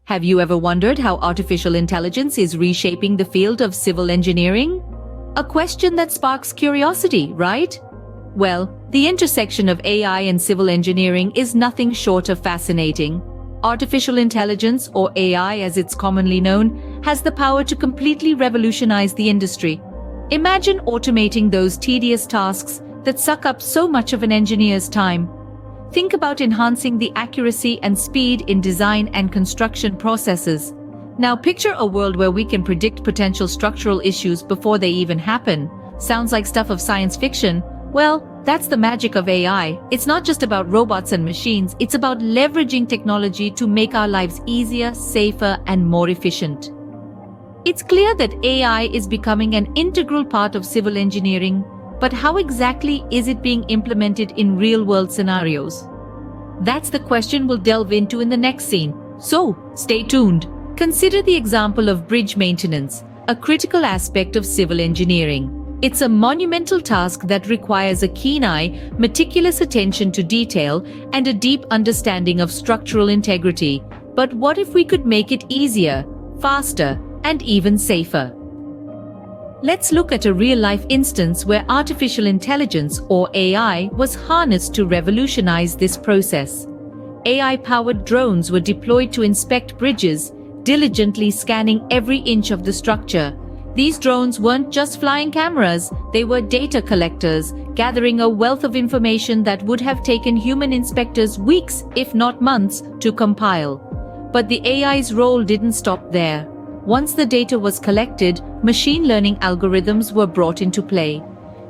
Have you ever wondered how artificial intelligence is reshaping the field of civil engineering? A question that sparks curiosity, right? Well, the intersection of AI and civil engineering is nothing short of fascinating. Artificial intelligence, or AI as it's commonly known, has the power to completely revolutionize the industry. Imagine automating those tedious tasks that suck up so much of an engineer's time. Think about enhancing the accuracy and speed in design and construction processes. Now picture a world where we can predict potential structural issues before they even happen. Sounds like stuff of science fiction? Well, that's the magic of AI. It's not just about robots and machines, it's about leveraging technology to make our lives easier, safer, and more efficient. It's clear that AI is becoming an integral part of civil engineering, but how exactly is it being implemented in real-world scenarios? That's the question we'll delve into in the next scene, so stay tuned. Consider the example of bridge maintenance, a critical aspect of civil engineering. It's a monumental task that requires a keen eye, meticulous attention to detail, and a deep understanding of structural integrity. But what if we could make it easier, faster, and even safer? Let's look at a real-life instance where artificial intelligence, or AI, was harnessed to revolutionize this process. AI-powered drones were deployed to inspect bridges, diligently scanning every inch of the structure. These drones weren't just flying cameras, they were data collectors, gathering a wealth of information that would have taken human inspectors weeks, if not months, to compile. But the AI's role didn't stop there. Once the data was collected, machine learning algorithms were brought into play.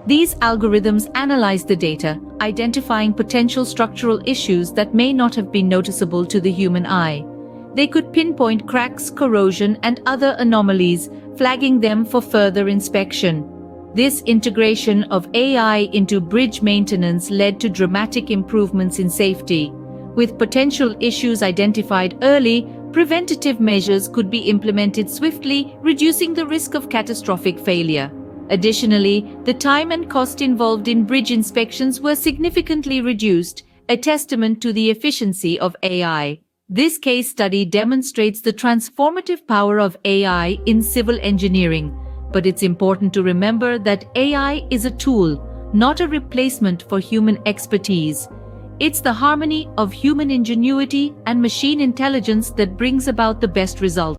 These algorithms analyzed the data, identifying potential structural issues that may not have been noticeable to the human eye. They could pinpoint cracks, corrosion, and other anomalies, flagging them for further inspection. This integration of AI into bridge maintenance led to dramatic improvements in safety. With potential issues identified early, preventative measures could be implemented swiftly, reducing the risk of catastrophic failure. Additionally, the time and cost involved in bridge inspections were significantly reduced, a testament to the efficiency of AI. This case study demonstrates the transformative power of AI in civil engineering, but it's important to remember that AI is a tool, not a replacement for human expertise. It's the harmony of human ingenuity and machine intelligence that brings about the best results.